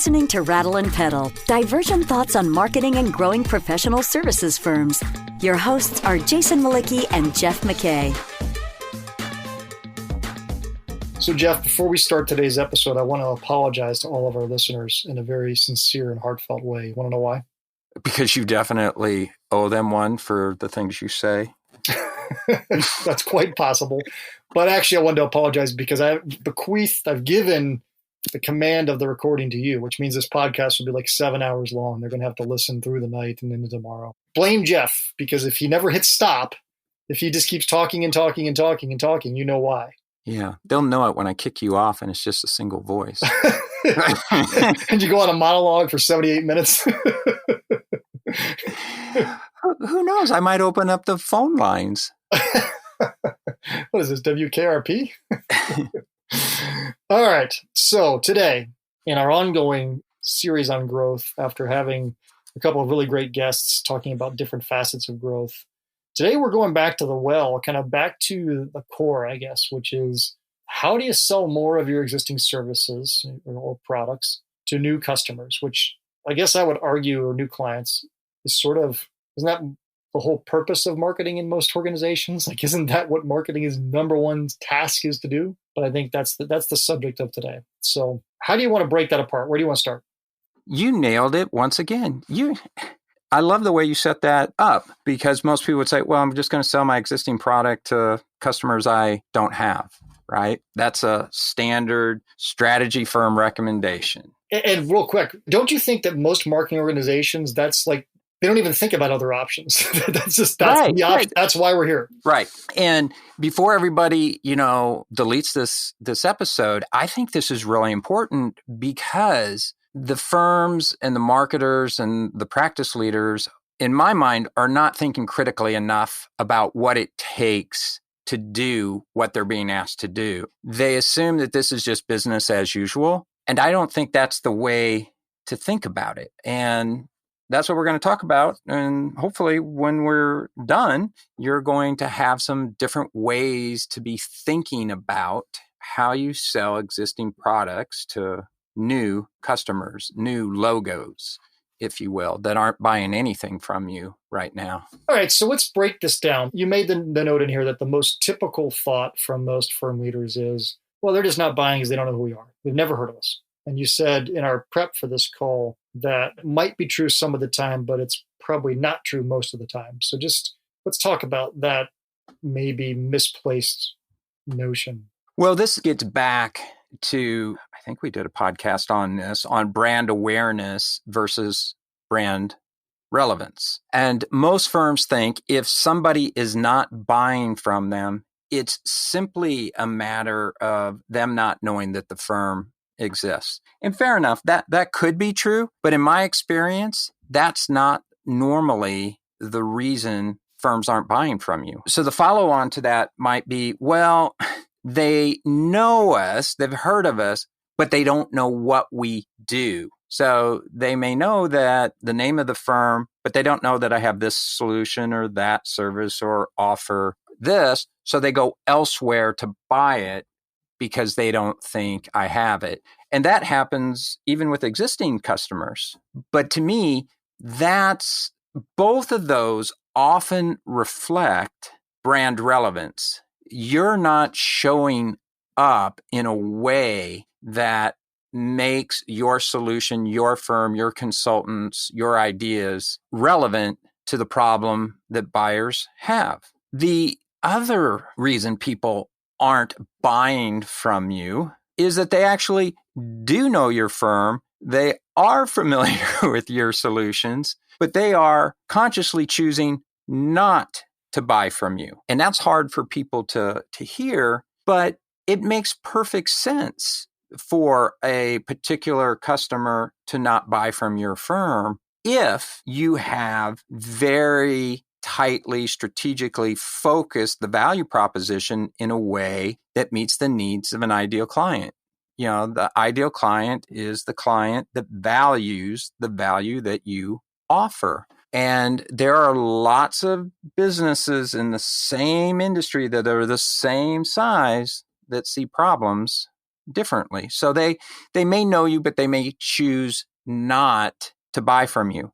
listening to Rattle and Pedal, divergent thoughts on marketing and growing professional services firms. Your hosts are Jason Malicki and Jeff McKay. So, Jeff, before we start today's episode, I want to apologize to all of our listeners in a very sincere and heartfelt way. You want to know why? Because you definitely owe them one for the things you say. That's quite possible. But actually, I wanted to apologize because I've given the command of the recording to you, which means this podcast will be like 7 hours long. They're going to have to listen through the night and into tomorrow. Blame Jeff, because if he never hits stop, if he just keeps talking and talking and talking and talking, you know why. Yeah, they'll know it when I kick you off and it's just a single voice. And you go on a monologue for 78 minutes. Who knows? I might open up the phone lines. What is this, WKRP? All right. So today, in our ongoing series on growth, after having a couple of really great guests talking about different facets of growth, today we're going back to the well, kind of back to the core, I guess, which is how do you sell more of your existing services or products to new customers, which I guess I would argue, or new clients, is isn't that the whole purpose of marketing in most organizations? Like, isn't that what marketing's number one task is to do? But I think that's the subject of today. So how do you want to break that apart? Where do you want to start? You nailed it once again. I love the way you set that up, because most people would say, well, I'm just going to sell my existing product to customers I don't have, right? That's a standard strategy firm recommendation. And real quick, don't you think that most marketing organizations, that's like, they don't even think about other options. That's the option. Right. That's why we're here. Right. And before everybody, deletes this episode, I think this is really important, because the firms and the marketers and the practice leaders, in my mind, are not thinking critically enough about what it takes to do what they're being asked to do. They assume that this is just business as usual. And I don't think that's the way to think about it. And that's what we're going to talk about. And hopefully when we're done, you're going to have some different ways to be thinking about how you sell existing products to new customers, new logos, if you will, that aren't buying anything from you right now. All right, so let's break this down. You made the note in here that the most typical thought from most firm leaders is, well, they're just not buying because they don't know who we are. They've never heard of us. And you said in our prep for this call that might be true some of the time, but it's probably not true most of the time. So just let's talk about that maybe misplaced notion. Well, this gets back to, I think we did a podcast on this, on brand awareness versus brand relevance. And most firms think if somebody is not buying from them, it's simply a matter of them not knowing that the firm exists. And fair enough, that could be true. But in my experience, that's not normally the reason firms aren't buying from you. So the follow on to that might be, well, they know us, they've heard of us, but they don't know what we do. So they may know that the name of the firm, but they don't know that I have this solution or that service or offer this. So they go elsewhere to buy it because they don't think I have it. And that happens even with existing customers. But to me, both of those often reflect brand relevance. You're not showing up in a way that makes your solution, your firm, your consultants, your ideas relevant to the problem that buyers have. The other reason people aren't buying from you is that they actually do know your firm. They are familiar with your solutions, but they are consciously choosing not to buy from you. And that's hard for people to hear, but it makes perfect sense for a particular customer to not buy from your firm if you have very tightly, strategically focused the value proposition in a way that meets the needs of an ideal client. The ideal client is the client that values the value that you offer. And there are lots of businesses in the same industry that are the same size that see problems differently. So they may know you, but they may choose not to buy from you.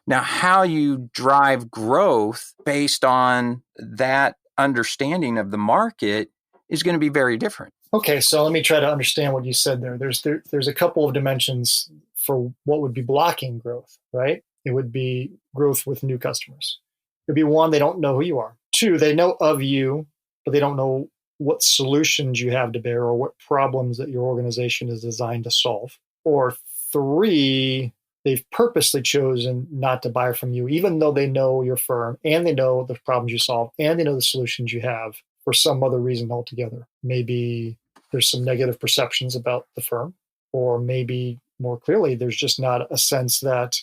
Now, how you drive growth based on that understanding of the market is going to be very different. Okay, so let me try to understand what you said there. There's a couple of dimensions for what would be blocking growth, right? It would be growth with new customers. It would be one, they don't know who you are. Two, they know of you, but they don't know what solutions you have to bear or what problems that your organization is designed to solve. Or three, they've purposely chosen not to buy from you, even though they know your firm and they know the problems you solve and they know the solutions you have for some other reason altogether. Maybe there's some negative perceptions about the firm, or maybe more clearly, there's just not a sense that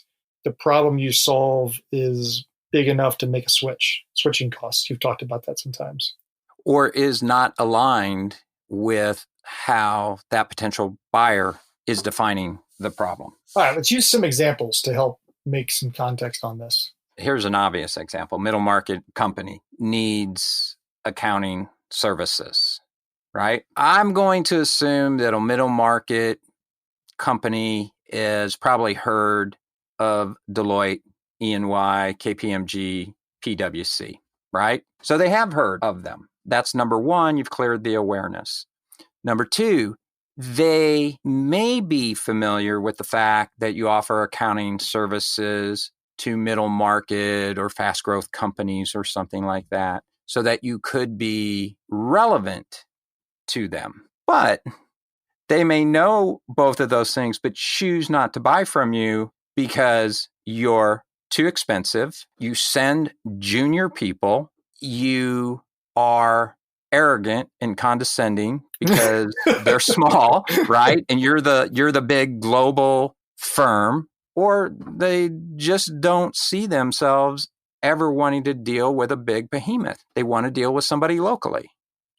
the problem you solve is big enough to make a switching costs. You've talked about that sometimes. Or is not aligned with how that potential buyer is defining the problem. All right, let's use some examples to help make some context on this. Here's an obvious example. Middle market company needs accounting services, right? I'm going to assume that a middle market company is probably heard of Deloitte, E&Y, KPMG, PwC, right? So they have heard of them. That's number one, you've cleared the awareness. Number two, they may be familiar with the fact that you offer accounting services to middle market or fast growth companies or something like that, so that you could be relevant to them. But they may know both of those things, but choose not to buy from you because you're too expensive. You send junior people. You are arrogant and condescending because they're small, right? And you're the big global firm, or they just don't see themselves ever wanting to deal with a big behemoth. They want to deal with somebody locally,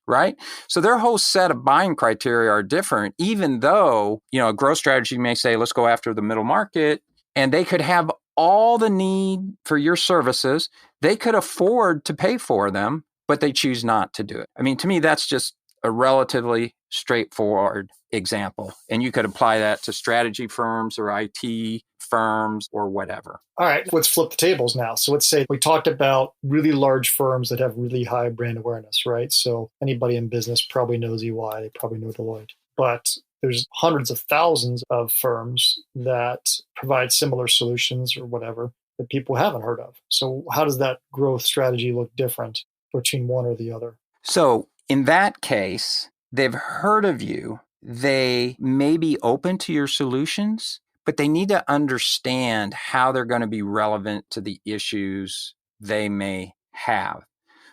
right? So their whole set of buying criteria are different, even though, a growth strategy may say, let's go after the middle market, and they could have all the need for your services. They could afford to pay for them, but they choose not to do it. I mean, to me, that's just a relatively straightforward example. And you could apply that to strategy firms or IT firms or whatever. All right, let's flip the tables now. So let's say we talked about really large firms that have really high brand awareness, right? So anybody in business probably knows EY, they probably know Deloitte. But there's hundreds of thousands of firms that provide similar solutions or whatever that people haven't heard of. So how does that growth strategy look different between one or the other? So in that case, they've heard of you. They may be open to your solutions, but they need to understand how they're going to be relevant to the issues they may have.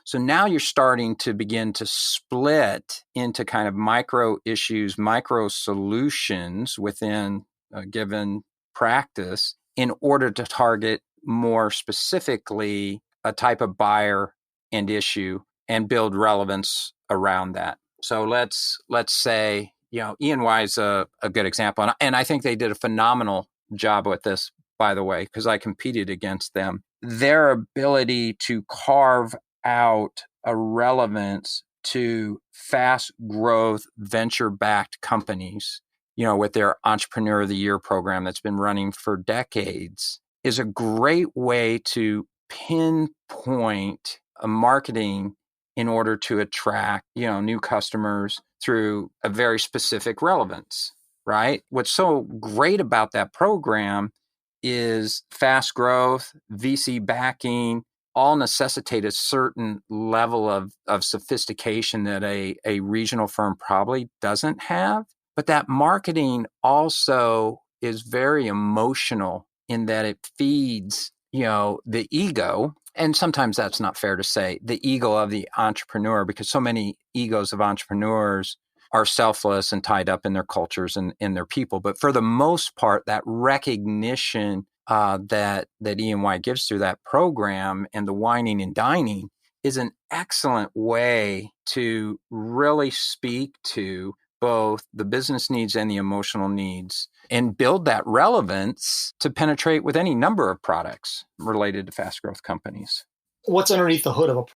So now you're starting to begin to split into kind of micro issues, micro solutions within a given practice in order to target more specifically a type of buyer and issue and build relevance around that. So let's say, E&Y is a good example. And I think they did a phenomenal job with this, by the way, because I competed against them. Their ability to carve out a relevance to fast growth venture-backed companies, with their Entrepreneur of the Year program that's been running for decades, is a great way to pinpoint a marketing in order to attract, new customers through a very specific relevance, right? What's so great about that program is fast growth, VC backing, all necessitate a certain level of sophistication that a regional firm probably doesn't have. But that marketing also is very emotional in that it feeds, the ego. And sometimes that's not fair to say, the ego of the entrepreneur, because so many egos of entrepreneurs are selfless and tied up in their cultures and in their people. But for the most part, that recognition that E&Y gives through that program and the wining and dining is an excellent way to really speak to both the business needs and the emotional needs and build that relevance to penetrate with any number of products related to fast growth companies. What's underneath the hood of a